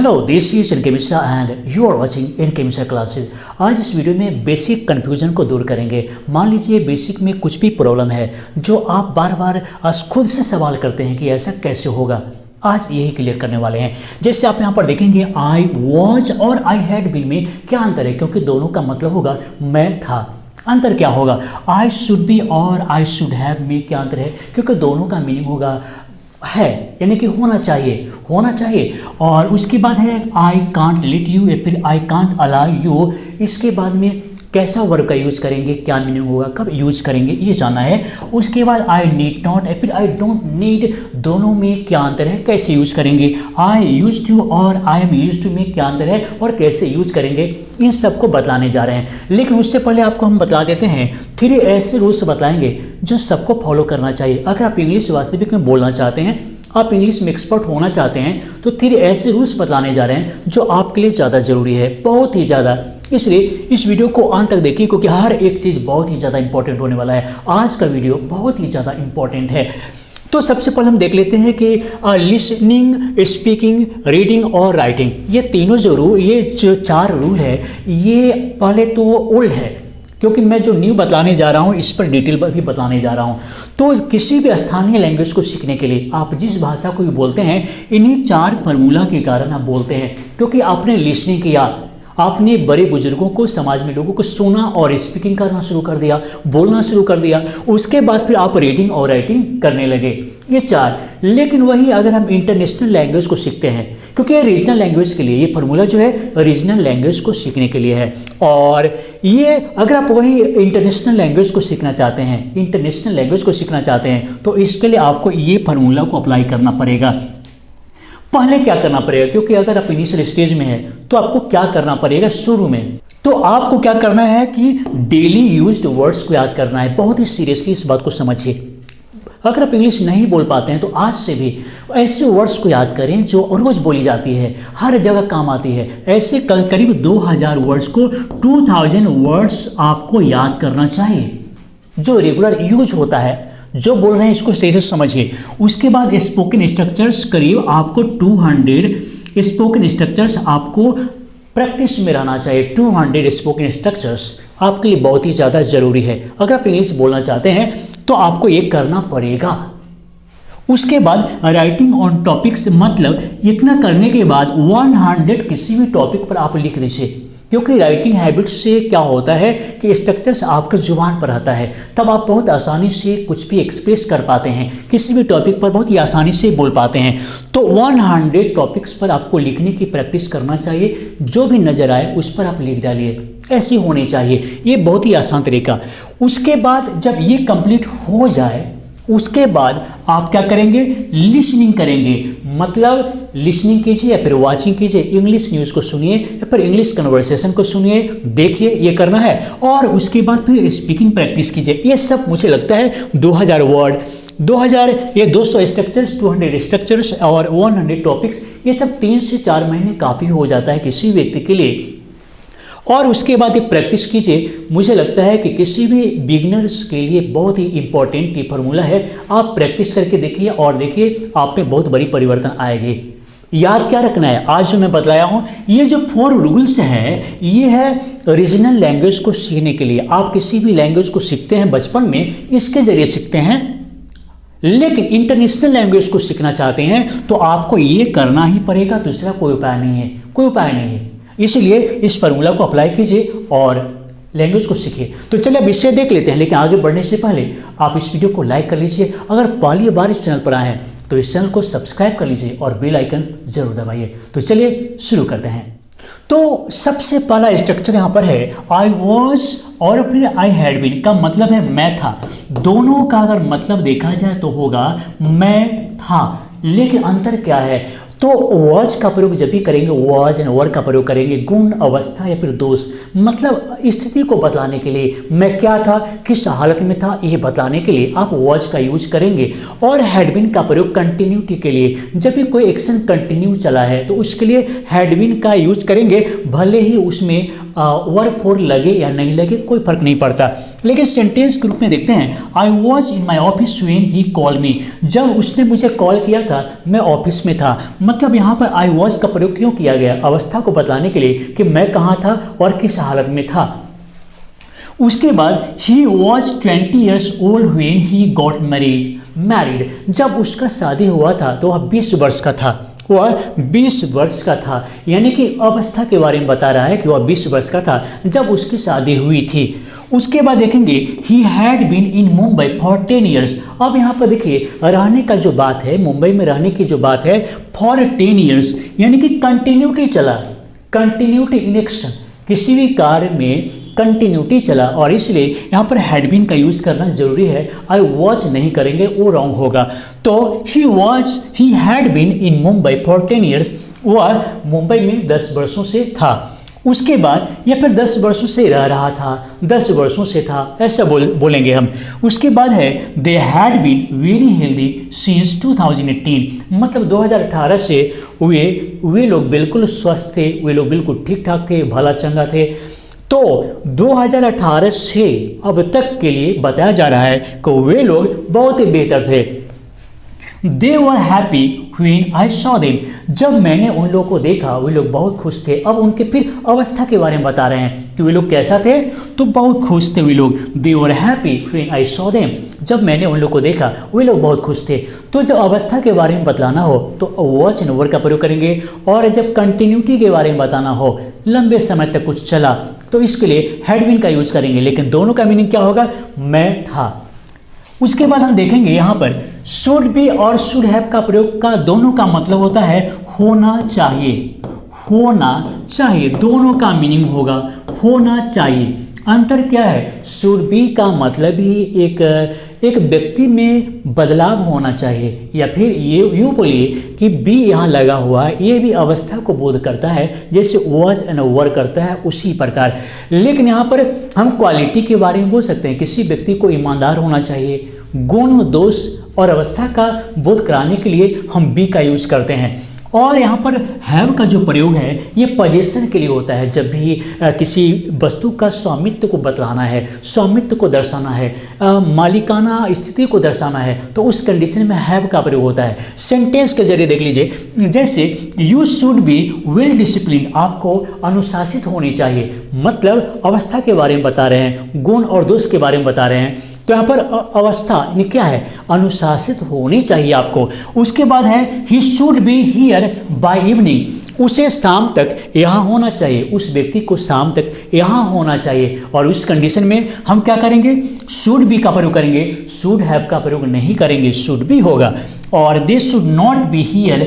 Hello, this is NK Mishra and you are watching NK Mishra classes. आज इस video में basic confusion को दूर करेंगे। मान लीजिए बेसिक में कुछ भी प्रॉब्लम है जो आप बार बार खुद से सवाल करते हैं कि ऐसा कैसे होगा, आज यही क्लियर करने वाले हैं। जैसे आप यहाँ पर देखेंगे आई वॉज और आई हैड बीन में क्या अंतर है, क्योंकि दोनों का मतलब होगा मैं था। अंतर क्या होगा, आई शुड बी और आई शुड हैव में क्या अंतर है, क्योंकि दोनों का मीनिंग होगा है, यानी कि होना चाहिए। और उसके बाद है आई कांट लेट यू या फिर आई कांट अलाउ यू। इसके बाद में कैसा वर्ब का यूज़ करेंगे, क्या मीनिंग होगा, कब यूज़ करेंगे, ये जानना है। उसके बाद आई नीड नॉट या फिर आई डोंट नीड, दोनों में क्या अंतर है, कैसे यूज़ करेंगे। आई यूज टू और आई एम यूज टू में क्या अंतर है और कैसे यूज़ करेंगे, इन सबको बतलाने जा रहे हैं। लेकिन उससे पहले आपको हम बता देते हैं 3 ऐसे रूल्स बतलाएंगे जो सबको फॉलो करना चाहिए। अगर आप इंग्लिश वास्तविक में बोलना चाहते हैं, आप इंग्लिश में एक्सपर्ट होना चाहते हैं, तो 3 ऐसे रूल्स बतलाने जा रहे हैं जो आपके लिए ज़्यादा ज़रूरी है, बहुत ही ज़्यादा। इसलिए इस वीडियो को अंत तक देखिए, क्योंकि हर एक चीज़ बहुत ही ज़्यादा इंपॉर्टेंट होने वाला है। आज का वीडियो बहुत ही ज़्यादा इंपॉर्टेंट है। तो सबसे पहले हम देख लेते हैं कि लिसनिंग, स्पीकिंग, रीडिंग और राइटिंग, ये तीनों ये जो 4 रूल है, ये पहले तो ओल्ड है, क्योंकि मैं जो न्यू बताने जा रहा हूँ इस पर डिटेल भी बताने जा रहा हूँ। तो किसी भी स्थानीय लैंग्वेज को सीखने के लिए आप जिस भाषा को भी बोलते हैं, इन्हीं 4 फार्मूला के कारण आप बोलते हैं, क्योंकि आपने लिसनिंग किया, आपने बड़े बुजुर्गों को, समाज में लोगों को सुना और स्पीकिंग करना शुरू कर दिया, बोलना शुरू कर दिया। उसके बाद फिर आप रीडिंग और राइटिंग करने लगे, ये 4। लेकिन वही अगर हम इंटरनेशनल लैंग्वेज को सीखते हैं, क्योंकि ये रीजनल लैंग्वेज के लिए, ये फार्मूला जो है रीजनल लैंग्वेज को सीखने के लिए है। और ये अगर आप वही इंटरनेशनल लैंग्वेज को सीखना चाहते हैं, तो इसके लिए आपको ये फार्मूला को अप्लाई करना पड़ेगा। पहले क्या करना पड़ेगा, क्योंकि अगर आप इनिशियल स्टेज में है तो आपको क्या करना पड़ेगा शुरू में, तो आपको क्या करना है कि डेली यूज्ड वर्ड्स को याद करना है। बहुत ही सीरियसली इस बात को समझिए। अगर आप इंग्लिश नहीं बोल पाते हैं तो आज से भी ऐसे वर्ड्स को याद करें जो रोज बोली जाती है, हर जगह काम आती है। ऐसे करीब 2000 वर्ड्स को 2000 वर्ड्स आपको याद करना चाहिए, जो रेगुलर यूज होता है। जो बोल रहे हैं इसको सही से समझिए। उसके बाद स्पोकन स्ट्रक्चर्स करीब आपको 200 स्पोकन स्ट्रक्चर्स आपको प्रैक्टिस में रहना चाहिए। 200 स्पोकन स्ट्रक्चर्स आपके लिए बहुत ही ज़्यादा ज़रूरी है। अगर आप इंग्लिश बोलना चाहते हैं तो आपको ये करना पड़ेगा। उसके बाद राइटिंग ऑन टॉपिक्स, मतलब इतना करने के बाद 100 किसी भी टॉपिक पर आप लिख दीजिए, क्योंकि राइटिंग हैबिट से क्या होता है कि स्ट्रक्चर्स आपके जुबान पर आता है, तब आप बहुत आसानी से कुछ भी एक्सप्रेस कर पाते हैं, किसी भी टॉपिक पर बहुत ही आसानी से बोल पाते हैं। तो 100 टॉपिक्स पर आपको लिखने की प्रैक्टिस करना चाहिए। जो भी नज़र आए उस पर आप लिख डालिए, ऐसी होनी चाहिए। ये बहुत ही आसान तरीका। उसके बाद जब ये कंप्लीट हो जाए, उसके बाद आप क्या करेंगे, लिसनिंग करेंगे। मतलब लिसनिंग कीजिए या फिर वॉचिंग कीजिए, इंग्लिश न्यूज़ को सुनिए या फिर इंग्लिश कन्वर्सेशन को सुनिए, देखिए, ये करना है। और उसके बाद फिर स्पीकिंग प्रैक्टिस कीजिए। ये सब मुझे लगता है 2000 वर्ड, 200 स्ट्रक्चर्स, 200 स्ट्रक्चर्स और 100 टॉपिक्स, ये सब 3 से 4 महीने काफ़ी हो जाता है किसी व्यक्ति के लिए। और उसके बाद ये प्रैक्टिस कीजिए। मुझे लगता है कि किसी भी बिगिनर्स के लिए बहुत ही इंपॉर्टेंट ये फार्मूला है। आप प्रैक्टिस करके देखिए और देखिए आप में बहुत बड़ी परिवर्तन आएगी। याद क्या रखना है, आज जो मैं बतलाया हूँ, ये जो 4 रूल्स हैं, ये है रीजनल लैंग्वेज को सीखने के लिए। आप किसी भी लैंग्वेज को सीखते हैं बचपन में, इसके जरिए सीखते हैं। लेकिन इंटरनेशनल लैंग्वेज को सीखना चाहते हैं तो आपको ये करना ही पड़ेगा, दूसरा कोई उपाय नहीं है। इसलिए इस फार्मूला को अप्लाई कीजिए और लैंग्वेज को सीखिए। तो चलिए अब विषय देख लेते हैं, लेकिन आगे बढ़ने से पहले आप इस वीडियो को लाइक कर लीजिए। अगर पहली बार इस चैनल पर आए हैं तो इस चैनल को सब्सक्राइब कर लीजिए और बेल आइकन जरूर दबाइए। तो चलिए शुरू करते हैं। तो सबसे पहला स्ट्रक्चर यहाँ पर है आई वॉज और फिर आई हैड बीन का मतलब है मैं था। दोनों का अगर मतलब देखा जाए तो होगा मैं था, लेकिन अंतर क्या है, तो वॉज का प्रयोग जब भी करेंगे, वॉज एंड वर का प्रयोग करेंगे गुण, अवस्था या फिर दोष, मतलब स्थिति को बतलाने के लिए, मैं क्या था, किस हालत में था, ये बतलाने के लिए आप वॉज का यूज करेंगे। और हैड बीन का प्रयोग कंटिन्यूटी के लिए, जब भी कोई एक्शन कंटिन्यू चला है तो उसके लिए हैड बीन का यूज करेंगे, भले ही उसमें वर्ब फोर लगे या नहीं लगे कोई फर्क नहीं पड़ता। लेकिन सेंटेंस के रूप में देखते हैं, I was in my office when he call मी, जब उसने मुझे कॉल किया था मैं ऑफिस में था, मतलब यहाँ पर आई वॉज का प्रयोग क्यों किया गया? अवस्था को बताने के लिए कि मैं कहाँ था और किस हालत में था। उसके बाद he was 20 years old when he got married, जब उसका शादी हुआ था तो वह 20 वर्ष का था, वह 20 वर्ष का था, यानी कि अवस्था के बारे में बता रहा है कि वह 20 वर्ष का था जब उसकी शादी हुई थी। उसके बाद देखेंगे he had been in Mumbai for 10 years। अब यहाँ पर देखिए रहने का जो बात है, मुंबई में रहने की जो बात है, फॉर 10 years यानी कि कंटिन्यूटी चला, कंटिन्यूटी इन एक्शन, किसी भी कार्य में कंटिन्यूटी चला, और इसलिए यहाँ पर हैड बीन का यूज़ करना जरूरी है। आई वॉज नहीं करेंगे, वो रॉन्ग होगा। तो he had been in Mumbai for 10 years, वह मुंबई में 10 वर्षों से था। उसके बाद या फिर 10 वर्षों से रह रहा था, 10 वर्षों से था, ऐसा बोलेंगे हम। उसके बाद है they had been very healthy since 2018, मतलब 2018 से वे लोग बिल्कुल स्वस्थ थे, वे लोग बिल्कुल ठीक ठाक थे, भला चंगा थे। तो 2018 से अब तक के लिए बताया जा रहा है कि वे लोग बहुत ही बेहतर थे। They were happy when I saw them, जब मैंने उन लोगों को देखा वे लोग बहुत खुश थे। अब उनके फिर अवस्था के बारे में बता रहे हैं कि वे लोग कैसा थे, तो बहुत खुश थे वे लोग। They were happy when I saw them, जब मैंने उन लोगों को देखा वे लोग बहुत खुश थे। तो जब अवस्था के बारे में बतलाना हो तो वॉज एंड वर का प्रयोग करेंगे, और जब कंटिन्यूटी के बारे में बताना हो, लंबे समय तक कुछ चला, तो इसके लिए हैड बीन का यूज करेंगे। लेकिन दोनों का मीनिंग क्या होगा? मैं था। उसके बाद हम देखेंगे यहाँ पर शुड बी और शुड हैव का प्रयोग का दोनों का मतलब होता है होना चाहिए, होना चाहिए, दोनों का मीनिंग होगा होना चाहिए। अंतर क्या है? शुड बी का मतलब ही एक व्यक्ति में बदलाव होना चाहिए, या फिर ये यूँ बोलिए कि बी यहाँ लगा हुआ है, ये भी अवस्था को बोध करता है, जैसे वॉज एंड वर करता है उसी प्रकार। लेकिन यहाँ पर हम क्वालिटी के बारे में बोल सकते हैं, किसी व्यक्ति को ईमानदार होना चाहिए। गुण, दोष और अवस्था का बोध कराने के लिए हम बी का यूज करते हैं। और यहाँ पर हैव का जो प्रयोग है ये पोजीशन के लिए होता है। जब भी किसी वस्तु का स्वामित्व को बतलाना है, स्वामित्व को दर्शाना है, मालिकाना स्थिति को दर्शाना है, तो उस कंडीशन में हैव का प्रयोग होता है। सेंटेंस के जरिए देख लीजिए, जैसे you should be well discipline, आपको अनुशासित होनी चाहिए, मतलब अवस्था के बारे में बता रहे हैं, गुण और दोष के बारे में बता रहे हैं। तो यहाँ पर अवस्था यानी क्या है? अनुशासित होनी चाहिए आपको। उसके बाद है he should be here by evening, उसे शाम तक यहाँ होना चाहिए, उस व्यक्ति को शाम तक यहाँ होना चाहिए। और उस कंडीशन में हम क्या करेंगे? शुड बी का प्रयोग करेंगे, शुड हैव का प्रयोग नहीं करेंगे, शुड बी होगा। और they should not be here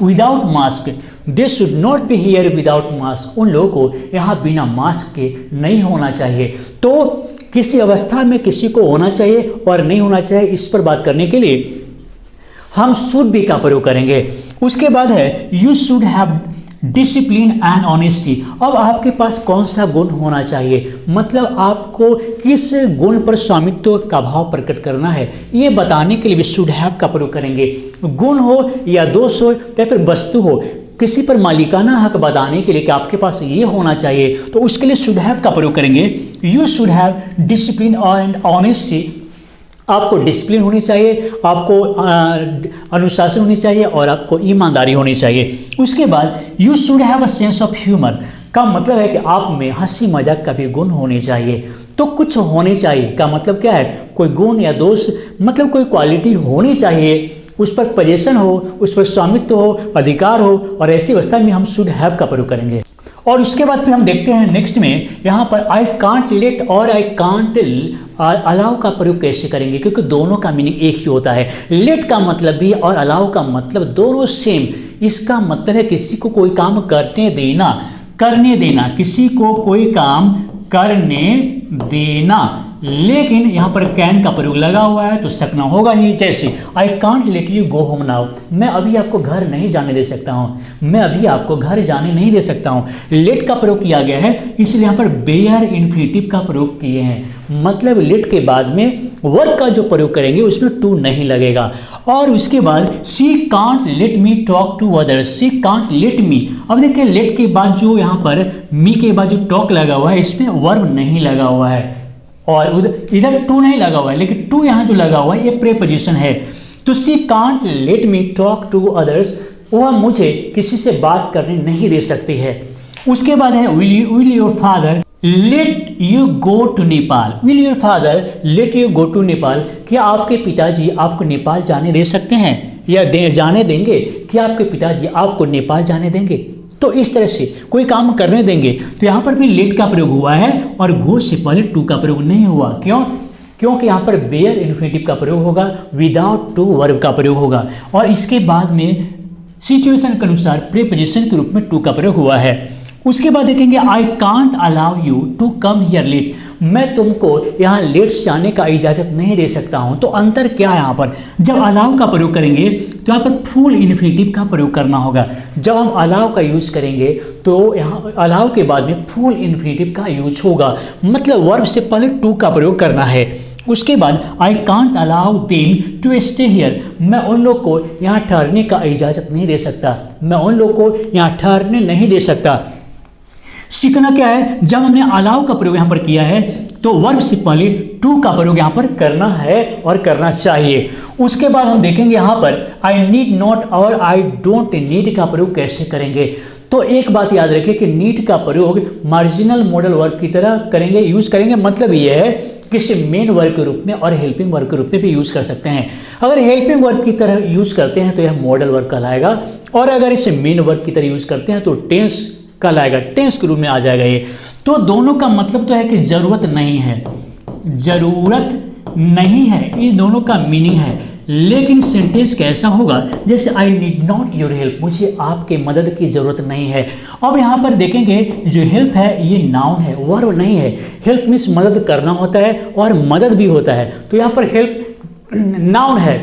without mask, they should not be here without mask, उन लोगों को यहाँ बिना मास्क के नहीं होना चाहिए। तो किसी अवस्था में किसी को होना चाहिए और नहीं होना चाहिए, इस पर बात करने के लिए हम शुड बी का प्रयोग करेंगे। उसके बाद है you should have discipline and honesty. अब आपके पास कौन सा गुण होना चाहिए, मतलब आपको किस गुण पर स्वामित्व का भाव प्रकट करना है, ये बताने के लिए भी शुड हैव का प्रयोग करेंगे। गुण हो या दोष हो या फिर वस्तु हो, किसी पर मालिकाना हक बताने के लिए कि आपके पास ये होना चाहिए, तो उसके लिए शुड हैव का प्रयोग करेंगे। You should have discipline and honesty, आपको डिसिप्लिन होनी चाहिए, आपको अनुशासन होनी चाहिए और आपको ईमानदारी होनी चाहिए। उसके बाद you should have a sense of humour का मतलब है कि आप में हंसी मजाक का भी गुण होने चाहिए। तो कुछ होने चाहिए का मतलब क्या है? कोई गुण या दोष, मतलब कोई क्वालिटी होनी चाहिए, उस पर पोजीशन हो, उस पर स्वामित्व हो, अधिकार हो, और ऐसी अवस्था में हम शुड हैव का प्रयोग करेंगे। और उसके बाद फिर हम देखते हैं नेक्स्ट में यहाँ पर आई कांट लेट और आई कांट अलाउ का प्रयोग कैसे करेंगे, क्योंकि दोनों का मीनिंग एक ही होता है। लेट का मतलब भी और अलाउ का मतलब दोनों सेम। इसका मतलब है किसी को कोई काम करने देना, किसी को कोई काम करने देना। लेकिन यहाँ पर कैन का प्रयोग लगा हुआ है तो सकना होगा ही। जैसे I can't let you go home now, मैं अभी आपको घर नहीं जाने दे सकता हूँ, मैं अभी आपको घर जाने नहीं दे सकता हूँ। लेट का प्रयोग किया गया है, इसलिए यहाँ पर बेयर इन्फिनिटिव का प्रयोग किए हैं, मतलब लेट के बाद में वर्ब का जो प्रयोग करेंगे उसमें टू नहीं लगेगा। और उसके बाद she can't let me talk to others, she can't let me. अब देखिए लेट के बाद जो यहाँ पर मी के बाद जो टॉक लगा हुआ है, इसमें वर्ब नहीं लगा हुआ है और इधर टू नहीं लगा हुआ है, लेकिन टू यहाँ जो लगा हुआ है ये प्रीपोजिशन है। तो she can't let me talk to others, वह मुझे किसी से बात करने नहीं दे सकती है। उसके बाद है will your father let you go to Nepal. Will your father let you go to Nepal, क्या आपके पिताजी आपको नेपाल जाने दे सकते हैं या जाने देंगे? क्या आपके पिताजी आपको नेपाल जाने देंगे? तो इस तरह से कोई काम करने देंगे। तो यहाँ पर भी लेट का प्रयोग हुआ है और गो से पहले टू का प्रयोग नहीं हुआ। क्यों? क्योंकि यहाँ पर बेयर इन्फिनेटिव का प्रयोग होगा, विदाउट टू वर्ब का प्रयोग होगा, और इसके बाद में सिचुएशन के अनुसार प्रीपोजिशन के रूप में टू का प्रयोग हुआ है। उसके बाद देखेंगे I can't allow you to come here late, मैं तुमको यहाँ लेट से आने का इजाज़त नहीं दे सकता हूँ। तो अंतर क्या है यहाँ पर? जब अलाउ का प्रयोग करेंगे तो यहाँ पर फुल इन्फिनेटिव का प्रयोग करना होगा। जब हम अलाउ का यूज़ करेंगे तो यहाँ अलाउ के बाद में फुल इन्फिनेटिव का यूज होगा, मतलब वर्ब से पहले टू का प्रयोग करना है। उसके बाद I can't allow them to stay here, मैं उन लोग को यहाँ ठहरने का इजाज़त नहीं दे सकता, मैं उन लोग को यहाँ ठहरने नहीं दे सकता। सीखना क्या है? जब हमने अलाउ का प्रयोग यहाँ पर किया है तो वर्ब से पहले टू का प्रयोग यहाँ पर करना है और करना चाहिए। उसके बाद हम देखेंगे यहाँ पर आई नीड नॉट और आई डोंट नीड का प्रयोग कैसे करेंगे। तो एक बात याद रखिए कि नीड का प्रयोग मार्जिनल मॉडल वर्ब की तरह करेंगे, यूज करेंगे। मतलब ये है कि इसे मेन वर्ब के रूप में और हेल्पिंग वर्ब के रूप में भी यूज कर सकते हैं। अगर हेल्पिंग वर्ब की तरह यूज करते हैं तो यह मॉडल वर्ब कहलाएगा, और अगर इसे मेन वर्ब की तरह यूज करते हैं तो टेंस कहलाएगा, टेंस के रूप में आ जाएगा ये। तो दोनों का मतलब तो है कि जरूरत नहीं है, जरूरत नहीं है, ये दोनों का मीनिंग है। लेकिन सेंटेंस कैसा होगा? जैसे I need not your help, मुझे आपके मदद की जरूरत नहीं है। अब यहाँ पर देखेंगे जो हेल्प है ये नाउन है, वर्ब नहीं है। हेल्प मीन्स मदद करना होता है और मदद भी होता है। तो यहाँ पर हेल्प नाउन है,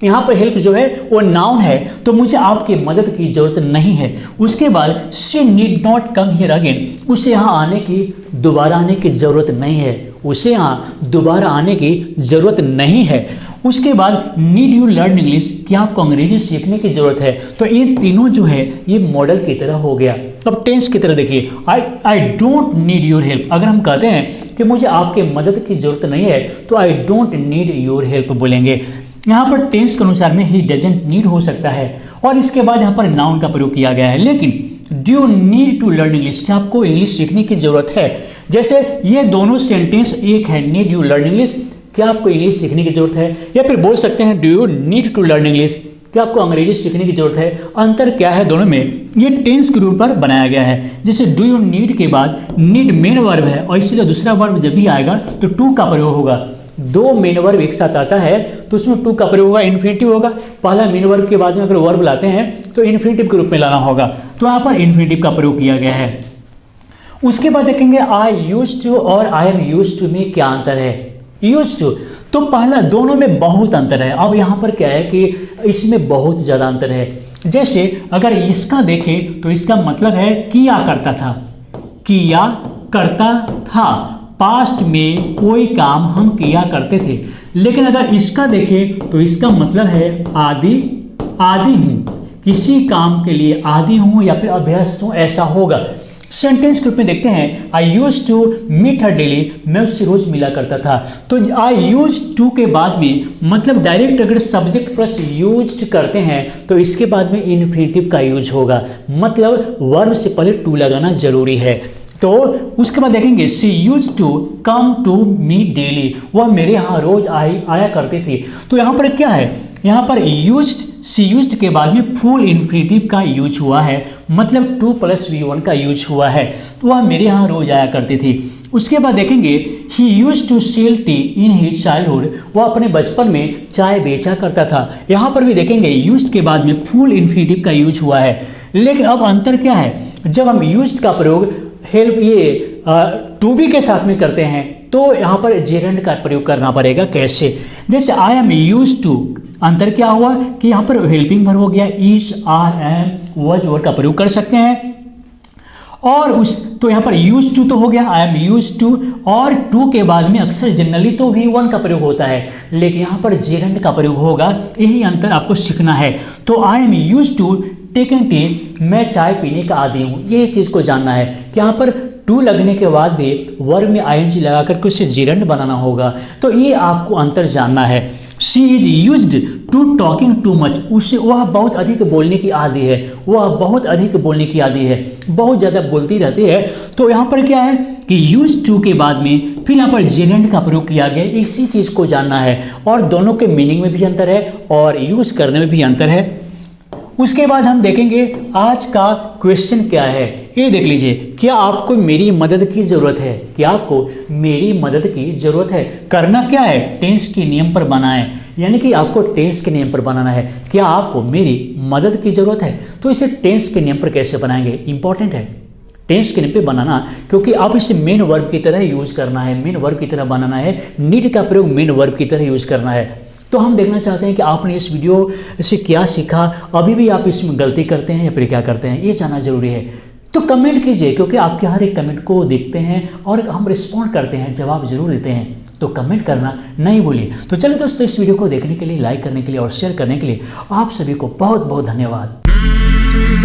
यहाँ पर हेल्प जो है वो नाउन है, तो मुझे आपकी मदद की जरूरत नहीं है। उसके बाद she need not come here again, उसे यहाँ आने की दोबारा आने की ज़रूरत नहीं है, उसे यहाँ दोबारा आने की ज़रूरत नहीं है। उसके बाद नीड यू लर्न इंग्लिश, क्या आपको अंग्रेजी सीखने की ज़रूरत है। तो ये तीनों जो है ये मॉडल की तरह हो गया। अब टेंस की तरह देखिए, I don't need your help, अगर हम कहते हैं कि मुझे आपके मदद की ज़रूरत नहीं है तो I don't need your help बोलेंगे। यहाँ पर टेंस के अनुसार में ही डजंट नीड हो सकता है। और इसके बाद यहाँ पर नाउन का प्रयोग किया गया है। लेकिन do you need to learn English, क्या आपको इंग्लिश सीखने की ज़रूरत है। जैसे ये दोनों सेंटेंस एक है, नीड यू लर्न इंग्लिश, क्या आपको इंग्लिश सीखने की ज़रूरत है। या फिर बोल सकते हैं do you need to learn English, क्या आपको अंग्रेजी सीखने की ज़रूरत है। अंतर क्या है दोनों में? ये टेंस के रूप पर बनाया गया है। जैसे डू यू नीड के बाद नीड मेन वर्ब है, और इसलिए दूसरा वर्ब जब भी आएगा तो टू का प्रयोग होगा। दो मेन वर्ब एक साथ आता है तो उसमें टू का प्रयोग होगा, इन्फिनेटिव होगा। पहला मेन वर्ब के बाद में अगर वर्ब लाते हैं तो इन्फिनेटिव के रूप में लाना होगा, तो यहाँ पर इन्फिनेटिव का प्रयोग किया गया है। उसके बाद देखेंगे आई यूज्ड टू और आई एम यूज्ड टू में क्या अंतर है। यूज्ड टू तो पहला, दोनों में बहुत अंतर है। अब यहाँ पर क्या है कि इसमें बहुत ज़्यादा अंतर है। जैसे अगर इसका देखें तो इसका मतलब है किया करता था, किया करता था, पास्ट में कोई काम हम किया करते थे। लेकिन अगर इसका देखें तो इसका मतलब है आदि हूँ, किसी काम के लिए आदि हूँ या फिर अभ्यस्त हूँ, ऐसा होगा। सेंटेंस के रूप में देखते हैं I used to meet her daily, मैं उससे रोज मिला करता था। तो आई यूज टू के बाद में मतलब डायरेक्ट अगर सब्जेक्ट प्लस यूज करते हैं तो इसके बाद में इन्फिनेटिव का यूज होगा, मतलब वर्ब से पहले टू लगाना जरूरी है। तो उसके बाद देखेंगे she used to come to me daily, वह मेरे यहाँ रोज आया करती थी। तो यहाँ पर क्या है, यहाँ पर यूज्ड, सी यूज्ड के बाद में फुल इन्फिनेटिव का यूज हुआ है, मतलब टू प्लस V1 का यूज हुआ है। तो वह मेरे यहाँ रोज आया करती थी। उसके बाद देखेंगे he used to sell tea in his childhood, वह अपने बचपन में चाय बेचा करता था। यहाँ पर भी देखेंगे यूज्ड के बाद में फुल इन्फिनेटिव का यूज हुआ है। लेकिन अब अंतर क्या है, जब हम यूज्ड का प्रयोग हेल्प ये टू बी के साथ में करते हैं तो यहाँ पर जेरेंड का प्रयोग करना पड़ेगा। कैसे? जैसे आई एम यूज टू, अंतर क्या हुआ कि यहाँ पर हेल्पिंग वर्ब हो गया, is are am was word का प्रयोग कर सकते हैं। और उस तो यहाँ पर यूज टू तो हो गया, आई एम यूज टू, और टू के बाद में अक्सर जनरली तो V1 का प्रयोग होता है, लेकिन यहाँ पर जेरेंड का प्रयोग होगा। यही अंतर आपको सीखना है। तो I am use to taking tea, मैं चाय पीने का आदी हूँ, ये चीज़ को जानना है कि यहाँ पर टू लगने के बाद भी वर्ब में ING लगा करके उसे जेरेंड बनाना होगा। तो ये आपको अंतर जानना है। She is used to talking too much, उससे वह बहुत अधिक बोलने की आदी है, वह बहुत अधिक बोलने की आदी है, बहुत ज़्यादा बोलती रहती है। तो यहाँ पर क्या है कि यूज टू के बाद में फिर यहाँ पर जेरेंट का प्रयोग किया गया, इसी चीज़ को जानना है। और दोनों के मीनिंग में भी अंतर है और यूज़ करने में भी अंतर है। उसके बाद हम देखेंगे आज का क्वेश्चन क्या है, ये देख लीजिए। क्या आपको मेरी मदद की ज़रूरत है? क्या आपको मेरी मदद की ज़रूरत है? करना क्या है? टेंस के नियम पर बनाएं, यानी कि आपको टेंस के नियम पर बनाना है। क्या आपको मेरी मदद की ज़रूरत है? तो इसे टेंस के नियम पर कैसे बनाएंगे, इंपॉर्टेंट है टेंस के नियम पे बनाना, क्योंकि आप इसे मेन वर्ब की तरह यूज़ करना है, मेन वर्ब की तरह बनाना है। नीड का प्रयोग मेन वर्ब की तरह यूज़ करना है। तो हम देखना चाहते हैं कि आपने इस वीडियो से क्या सीखा, अभी भी आप इसमें गलती करते हैं या फिर क्या करते हैं, ये जानना जरूरी है। तो कमेंट कीजिए, क्योंकि आपके हर एक कमेंट को देखते हैं और हम रिस्पॉन्ड करते हैं, जवाब जरूर देते हैं। तो कमेंट करना नहीं भूलिए। तो चलिए दोस्तों, इस वीडियो को देखने के लिए, लाइक करने के लिए और शेयर करने के लिए आप सभी को बहुत बहुत धन्यवाद।